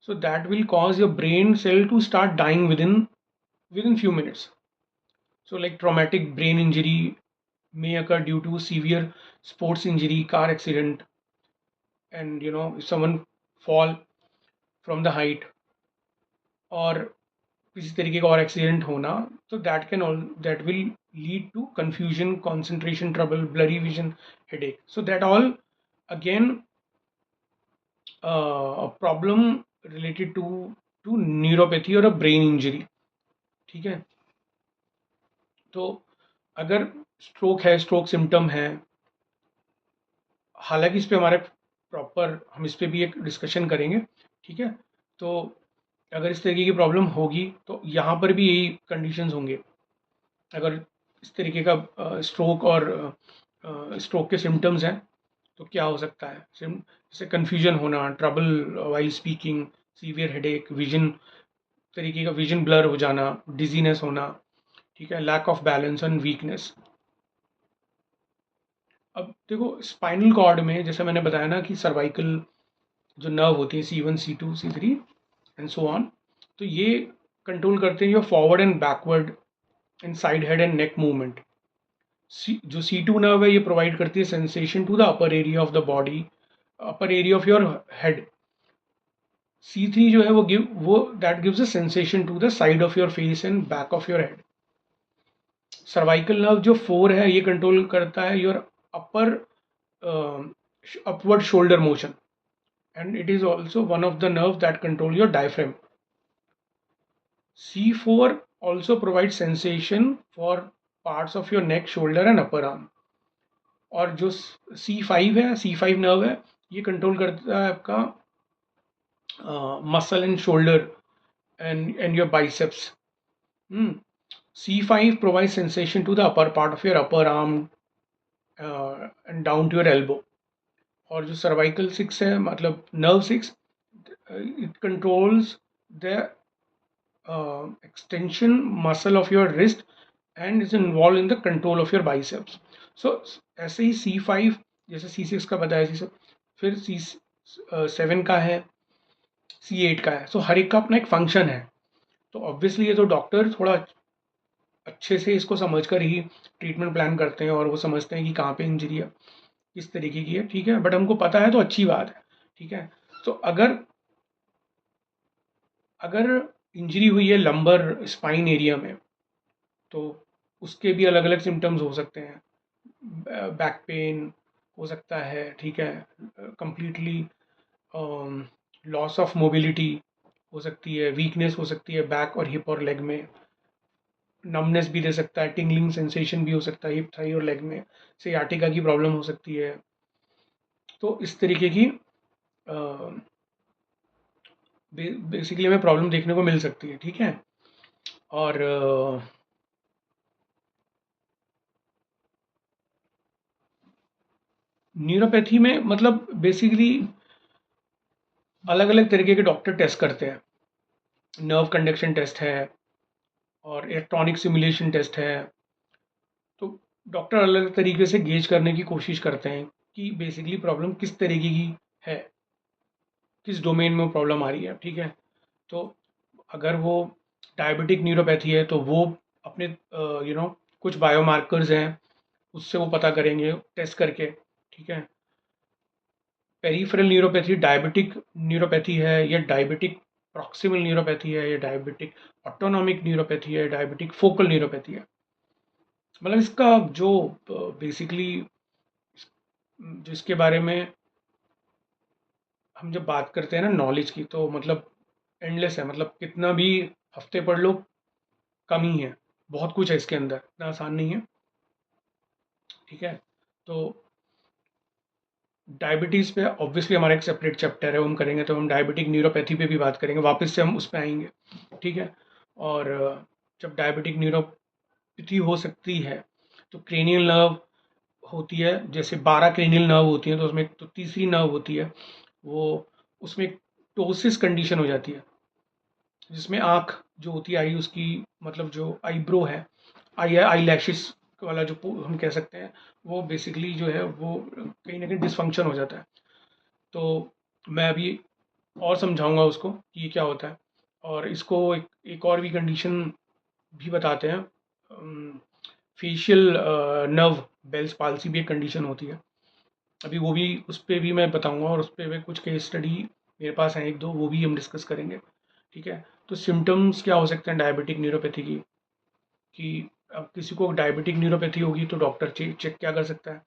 so that will cause your brain cell to start dying within few minutes. So like traumatic brain injury may occur due to severe sports injury, car accident, and if someone fall from the height और किसी तरीके का और accident होना, तो that will lead to confusion, concentration trouble, blurry vision, headache. So that all again problem related to neuropathy और a brain injury. ठीक है, तो अगर स्ट्रोक है, स्ट्रोक सिम्टम है, हालांकि इस पे हमारे प्रॉपर हम इस पे भी एक डिस्कशन करेंगे. ठीक है, तो अगर इस तरीके की प्रॉब्लम होगी तो यहाँ पर भी यही कंडीशंस होंगे. अगर इस तरीके का स्ट्रोक और स्ट्रोक के सिम्टम्स हैं तो क्या हो सकता है? जैसे कन्फ्यूजन होना, trouble while speaking, severe headache, vision तरीके का विजन ब्लर हो जाना, डिजीनेस होना. ठीक है, lack of balance and weakness. अब देखो स्पाइनल कॉर्ड में जैसे मैंने बताया ना कि सर्वाइकल जो नर्व होती है C1, C2, C3 and so on, तो ये कंट्रोल करते हैं your forward and backward and side head and neck movement. जो C2 नर्व है ये प्रोवाइड करती है sensation to the upper area of the body, upper area of your head. C3 जो है वो that gives a sensation to the side of your face and back of your head. Cervical nerve जो 4 है ये control करता है your upper upward shoulder motion, and it is also one of the nerve that control your diaphragm. C4 also provides sensation for parts of your neck, shoulder and upper arm. और जो C5 है, C5 nerve है, ये control करता है आपका muscle and shoulder and your biceps. C5 provides sensation to the upper part of your upper arm and down to your elbow. और जो सर्वाइकल 6 है मतलब nerve 6, it controls the extension muscle of your wrist and is involved in the control of your biceps. So ऐसे ही C5 जैसे C6 का बताया, C7 फिर C7 का है, C8 का है. सो हर एक का अपना एक फंक्शन है. तो ऑब्वियसली ये तो डॉक्टर थोड़ा अच्छे से इसको समझकर ही ट्रीटमेंट प्लान करते हैं और वो समझते हैं कि कहाँ पे इंजरी है, किस तरीके की है, ठीक है। बट हमको पता है तो अच्छी बात है, ठीक है। तो अगर अगर इंजरी हुई है लंबर स्पाइन एरिया में, तो उसके भी अलग अलग सिम्टम्स हो सकते हैं। बैक पेन हो सकता है, ठीक है। कंप्लीटली लॉस ऑफ मोबिलिटी हो सकती है, वीकनेस हो सकती है बैक और हिप और लेग में, नमनेस भी दे सकता है, टिंगलिंग सेंसेशन भी हो सकता है हिप थाई और लेग में, सियाटिका की प्रॉब्लम हो सकती है। तो इस तरीके की बेसिकली हमें प्रॉब्लम देखने को मिल सकती है, ठीक है। और न्यूरोपैथी में मतलब बेसिकली अलग अलग तरीके के डॉक्टर टेस्ट करते हैं। नर्व कंडक्शन टेस्ट है और इलेक्ट्रॉनिक सिमुलेशन टेस्ट है। तो डॉक्टर अलग अलग तरीके से गेज करने की कोशिश करते हैं कि बेसिकली प्रॉब्लम किस तरीके की है, किस डोमेन में प्रॉब्लम आ रही है, ठीक है। तो अगर वो डायबिटिक न्यूरोपैथी है तो वो अपने कुछ बायोमार्कर्स हैं, उससे वो पता करेंगे टेस्ट करके, ठीक है। पेरिफेरल न्यूरोपैथी डायबिटिक न्यूरोपैथी है या डायबिटिक प्रॉक्सिमल न्यूरोपैथी है या डायबिटिक ऑटोनॉमिक न्यूरोपैथी है, डायबिटिक फोकल न्यूरोपैथी है। मतलब इसका जो बेसिकली जिसके बारे में हम जब बात करते हैं ना नॉलेज की, तो मतलब एंडलेस है। मतलब कितना भी हफ्ते पढ़ लो कम ही है, बहुत कुछ है इसके अंदर, इतना आसान नहीं है, ठीक है। तो डायबिटीज़ पे ऑब्वियसली हमारा एक सेपरेट चैप्टर है, वो हम करेंगे, तो हम डायबिटिक न्यूरोपैथी पे भी बात करेंगे, वापस से हम उस पे आएंगे, ठीक है। और जब डायबिटिक न्यूरोपैथी हो सकती है तो क्रेनियल नर्व होती है, जैसे 12 क्रेनियल नर्व होती हैं, तो उसमें तो तीसरी नर्व होती है, वो उसमें टोसिस कंडीशन हो जाती है, जिसमें आँख जो होती है आई उसकी, मतलब जो आईब्रो है, आई लैशेस वाला जो हम कह सकते हैं, वो बेसिकली जो है वो कहीं ना कहीं डिसफंक्शन हो जाता है। तो मैं अभी और समझाऊंगा उसको कि ये क्या होता है। और इसको एक और भी कंडीशन भी बताते हैं, फेशियल नर्व बेल्स पाल्सी भी एक कंडीशन होती है। अभी वो भी, उस पर भी मैं बताऊंगा, और उस पर भी कुछ केस स्टडी मेरे पास हैं एक दो, वो भी हम डिस्कस करेंगे, ठीक है। तो सिम्टम्स क्या हो सकते हैं डायबिटिक न्यूरोपैथी की, कि अब किसी को डायबिटिक न्यूरोपैथी होगी तो डॉक्टर चेक क्या कर सकता है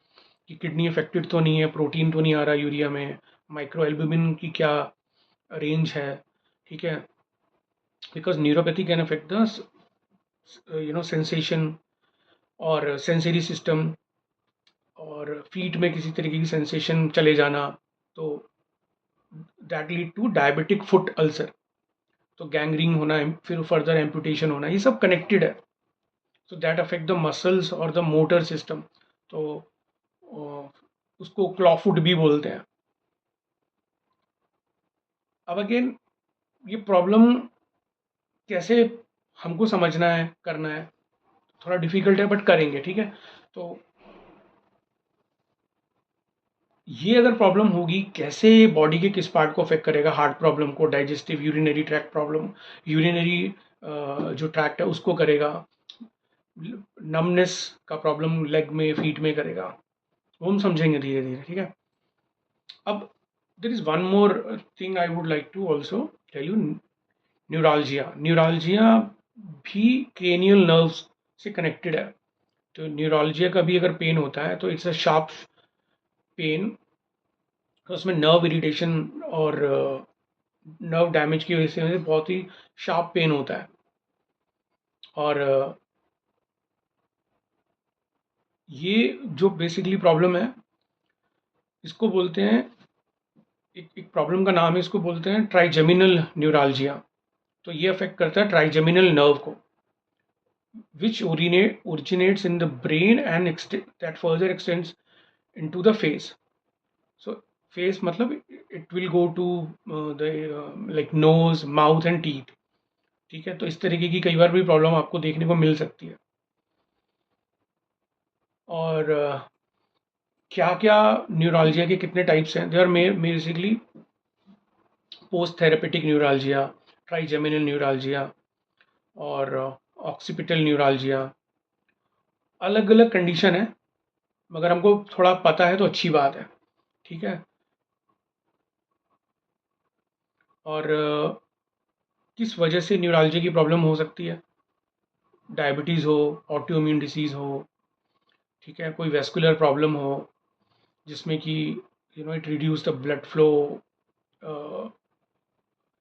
कि किडनी अफेक्टेड तो नहीं है, प्रोटीन तो नहीं आ रहा यूरिया में, माइक्रो एल्ब्यूमिन की क्या रेंज है, ठीक है। Because neuropathy can affect the sensation और सेंसरी सिस्टम, और फीट में किसी तरीके की सेंसेशन चले जाना, तो that lead to diabetic foot ulcer. तो गैंग्रीन होना, फिर फर्दर एम्पुटेशन होना, ये सब कनेक्टेड है। तो दैट अफेक्ट द मसल्स और द मोटर सिस्टम। तो उसको क्लॉफुट भी बोलते हैं। अब अगेन ये प्रॉब्लम कैसे हमको समझना है, करना है, थोड़ा डिफिकल्ट है, बट करेंगे, ठीक है। तो ये अगर प्रॉब्लम होगी, कैसे बॉडी के किस पार्ट को अफेक्ट करेगा, हार्ट प्रॉब्लम को, digestive urinary tract problem, urinary जो ट्रैक्ट है उसको करेगा, नमनेस का प्रॉब्लम लेग में फीट में करेगा, वो हम समझेंगे धीरे धीरे, ठीक है। अब there is one more thing I would like to also tell you. Neuralgia, neuralgia भी क्रेनियल नर्व्स से कनेक्टेड है। तो न्यूरोलजिया का भी अगर पेन होता है तो इट्स अ शार्प पेन, तो उसमें नर्व इरिटेशन और नर्व डैमेज की वजह से बहुत ही शार्प पेन होता है। और ये जो बेसिकली प्रॉब्लम है, इसको बोलते हैं, एक प्रॉब्लम का नाम है, इसको बोलते हैं ट्राइजेमिनल न्यूरालजिया। तो ये अफेक्ट करता है ट्राइजेमिनल नर्व को, which originates in the brain and that further extends into the face. So face मतलब it will go to the like nose, mouth and teeth, ठीक है। तो इस तरीके की कई बार भी प्रॉब्लम आपको देखने को मिल सकती है। और क्या क्या न्यूरोलजिया के कितने टाइप्स हैं, they are basically post therapeutic neuralgia, trigeminal neuralgia, और ऑक्सीपिटल न्यूरालजिया, अलग अलग कंडीशन है, मगर हमको थोड़ा पता है तो अच्छी बात है। ठीक है। और किस वजह से न्यूरालजिया की प्रॉब्लम हो सकती है? डायबिटीज़ हो, ऑटोइम्यून डिसीज़ हो, ठीक है, कोई वेस्कुलर प्रॉब्लम हो जिसमें कि it reduce the blood flow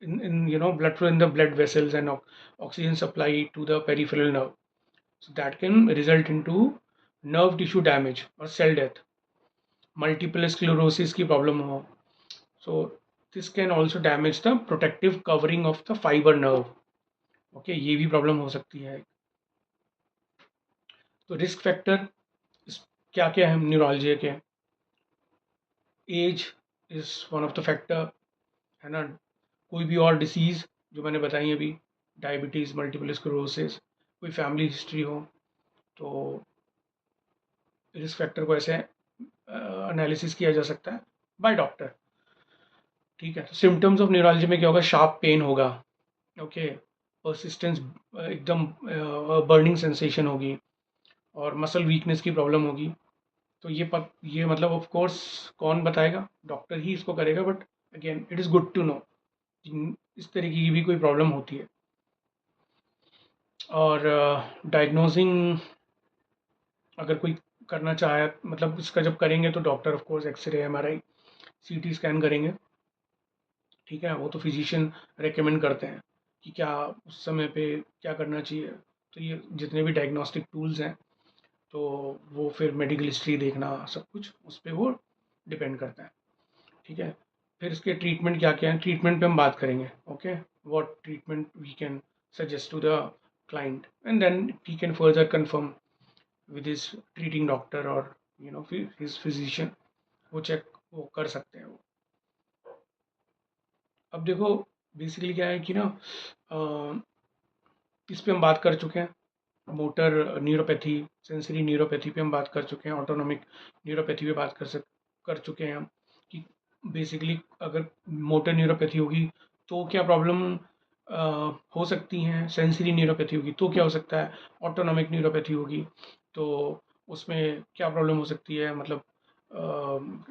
in blood flow in the blood vessels and oxygen supply to the peripheral nerve. So that can result into nerve tissue damage or cell death. Multiple sclerosis की problem हो, so this can also damage the protective covering of the fiber nerve. Okay, ये भी problem हो सकती है। तो risk factor क्या क्या है न्यूरोलॉजी के? As is one of the factor, है ना। कोई भी और डिसीज़ जो मैंने बताई अभी, डायबिटीज़, मल्टीपल स्क्लेरोसिस, कोई फैमिली हिस्ट्री हो, तो रिस्क फैक्टर को ऐसे एनालिसिस किया जा सकता है बाय डॉक्टर। ठीक है। तो सिम्टम्स ऑफ न्यूरोलॉजी में क्या होगा? शार्प पेन होगा, ओके, परसिस्टेंस, एकदम बर्निंग सेंसेशन होगी, और मसल वीकनेस की प्रॉब्लम होगी। तो ये मतलब ऑफ कोर्स कौन बताएगा? डॉक्टर ही इसको करेगा, but again it is good to know इस तरीके की भी कोई प्रॉब्लम होती है। और डायग्नोजिंग अगर कोई करना चाहे, मतलब इसका जब करेंगे तो doctor of course x-ray, MRI, CT scan करेंगे। ठीक है, वो तो फिजिशियन रेकमेंड करते हैं कि क्या उस समय पे क्या करना चाहिए। तो ये जितने भी डायग्नोस्टिक टूल्स हैं, तो वो फिर मेडिकल हिस्ट्री देखना, सब कुछ उस पर वो डिपेंड करता है। ठीक है। फिर इसके ट्रीटमेंट क्या क्या है, ट्रीटमेंट पे हम बात करेंगे। Okay, what treatment we can suggest to the client, and then he can further confirm with his treating doctor और हिज फिजिशियन, वो चेक वो कर सकते हैं वो। अब देखो, बेसिकली क्या है कि ना, अ, इस पे हम बात कर चुके हैं, मोटर न्यूरोपैथी, सेंसरी न्यूरोपैथी पे हम बात कर चुके हैं, ऑटोनॉमिक न्यूरोपैथी पे बात कर चुके हैं हम, कि बेसिकली अगर मोटर न्यूरोपैथी होगी तो क्या प्रॉब्लम हो सकती हैं, सेंसरी न्यूरोपैथी होगी तो क्या हो सकता है, ऑटोनॉमिक न्यूरोपैथी होगी तो उसमें क्या प्रॉब्लम हो सकती है, मतलब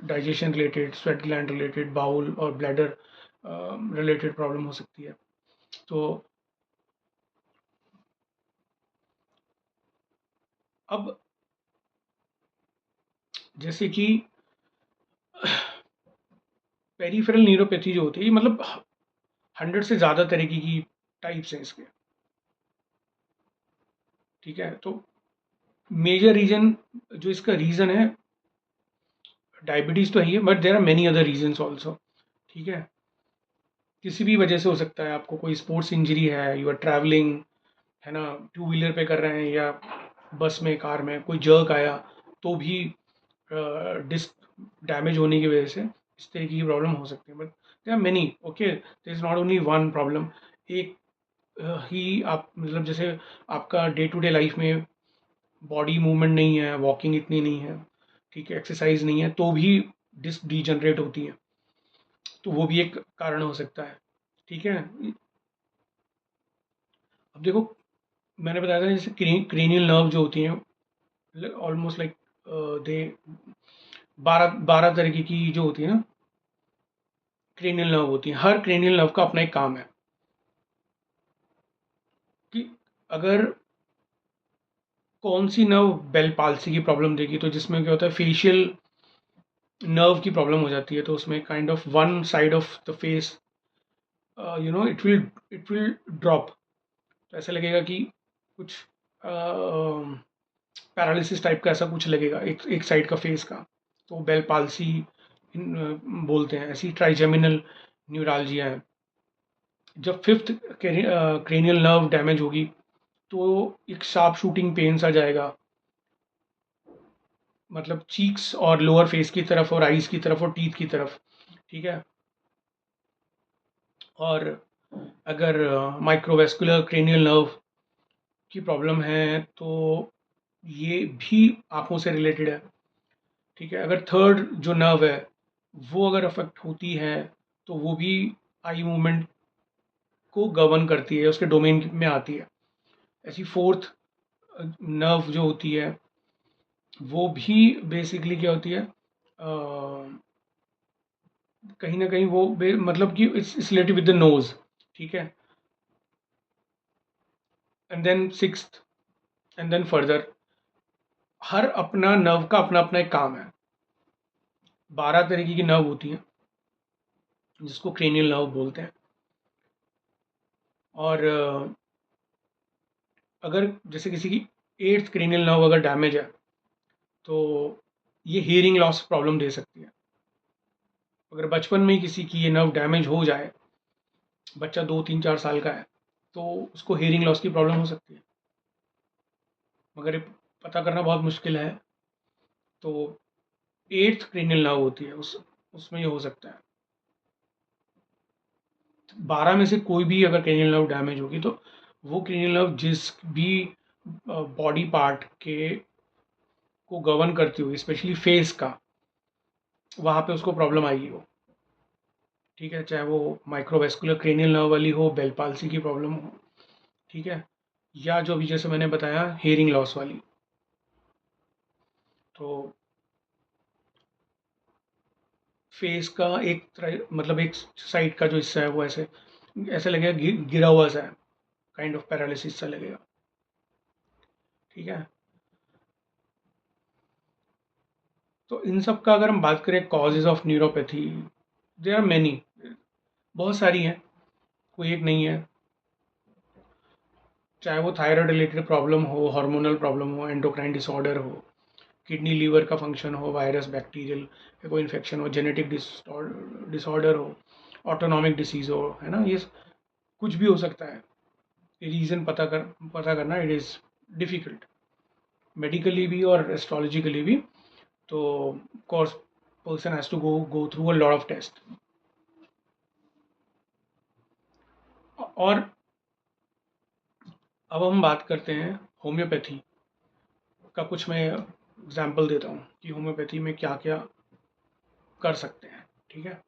digestion related, sweat gland related, bowel और ब्लैडर रिलेटेड प्रॉब्लम हो सकती है। तो अब जैसे कि पेरिफेरल न्यूरोपैथी जो होती है, मतलब 100 से ज़्यादा तरीके की टाइप्स हैं इसके। ठीक है। तो मेजर रीजन, जो इसका रीज़न है, डायबिटीज़ तो है ही है, but there are many other reasons also. ठीक है। किसी भी वजह से हो सकता है, आपको कोई स्पोर्ट्स इंजरी है, यू आर ट्रैवलिंग, है ना, टू व्हीलर पे कर रहे हैं या बस में, कार में कोई जर्क आया, तो भी डिस्क डैमेज होने की वजह से इस तरीके की प्रॉब्लम हो सकती है। But there are many, okay, there is not only one problem. एक ही आप, मतलब जैसे आपका डे टू डे लाइफ में बॉडी मूवमेंट नहीं है, वॉकिंग इतनी नहीं है, ठीक है, एक्सरसाइज नहीं है, तो भी डिस्क डीजनरेट होती है, तो वो भी एक कारण हो सकता है। ठीक है। अब देखो, मैंने बताया था जैसे क्रेनियल नर्व जो होती हैं, ऑलमोस्ट लाइक दे 12 तरीके की जो होती है ना, क्रेनियल नर्व होती है। हर क्रेनियल नर्व का अपना एक काम है, कि अगर कौन सी नर्व बेल पाल्सी की प्रॉब्लम देगी, तो जिसमें क्या होता है, फेशियल नर्व की प्रॉब्लम हो जाती है, तो उसमें kind of one side of the face, it will drop. तो ऐसा लगेगा कि कुछ पैरालिसिस टाइप का ऐसा कुछ लगेगा, एक एक साइड का फेस का, तो बेल पाल्सी बोलते हैं। ऐसी ट्राइजेमिनल न्यूरालजिया है। जब फिफ्थ क्रेनियल नर्व डैमेज होगी, तो एक शार्प शूटिंग पेन सा जाएगा, मतलब चीक्स और लोअर फेस की तरफ और आईज की तरफ और टीथ की तरफ। ठीक है। और अगर माइक्रोवेस्कुलर क्रेनियल नर्व की प्रॉब्लम है, तो ये भी आँखों से रिलेटेड है। ठीक है। अगर थर्ड जो नर्व है, वो अगर अफेक्ट होती है, तो वो भी आई मूवमेंट को गवर्न करती है, उसके डोमेन में आती है। ऐसी फोर्थ नर्व जो होती है वो भी बेसिकली क्या होती है, कहीं ना कहीं वो मतलब कि it's related with the nose, ठीक है। And then sixth, and then further, हर अपना नर्व का अपना अपना एक काम है। 12 तरीके की नर्व होती हैं जिसको क्रेनियल नर्व बोलते हैं। और अगर जैसे किसी की एट्थ क्रेनियल नर्व अगर डैमेज है तो ये हियरिंग लॉस प्रॉब्लम दे सकती है। अगर बचपन में ही किसी की ये नर्व डैमेज हो जाए, बच्चा 2 3 4 साल का है, तो उसको हियरिंग लॉस की प्रॉब्लम हो सकती है। मगर ये पता करना बहुत मुश्किल है। तो एट्थ क्रेनियल नर्व होती है, उसमें ये हो सकता है। 12 में से कोई भी अगर क्रेनियल नर्व डैमेज होगी तो वो क्रेनियल नर्व जिस भी बॉडी पार्ट के को गवर्न करती होगी, स्पेशली फेस का, वहाँ पे उसको प्रॉब्लम आएगी वो, ठीक है। चाहे वो माइक्रोवेस्कुलर क्रेनियल नर्व वाली हो, बेल पाल्सी की प्रॉब्लम हो, ठीक है, या जो भी जैसे मैंने बताया हेयरिंग लॉस वाली। तो फेस का मतलब एक साइड का जो हिस्सा है वो ऐसे ऐसे लगेगा गिरा हुआ सा है, काइंड ऑफ पैरालिसिस सा लगेगा, ठीक है। तो इन सब का अगर हम बात करें causes of neuropathy, there are many, बहुत सारी हैं, कोई एक नहीं है। चाहे वो थायराइड रिलेटेड प्रॉब्लम हो, हार्मोनल प्रॉब्लम हो, एंडोक्राइन डिसऑर्डर हो, किडनी लीवर का फंक्शन हो, वायरस बैक्टीरियल या कोई इन्फेक्शन हो, जेनेटिक डिसऑर्डर हो, ऑटोनॉमिक डिसीज हो, है ना, ये कुछ भी हो सकता है। रीज़न पता करना इट इज़ डिफ़िकल्ट, मेडिकली भी और एस्ट्रोलॉजिकली भी। तो course person has to go through a lot of test. और अब हम बात करते हैं होम्योपैथी का। कुछ मैं एग्जाम्पल देता हूँ कि होम्योपैथी में क्या क्या कर सकते हैं, ठीक है।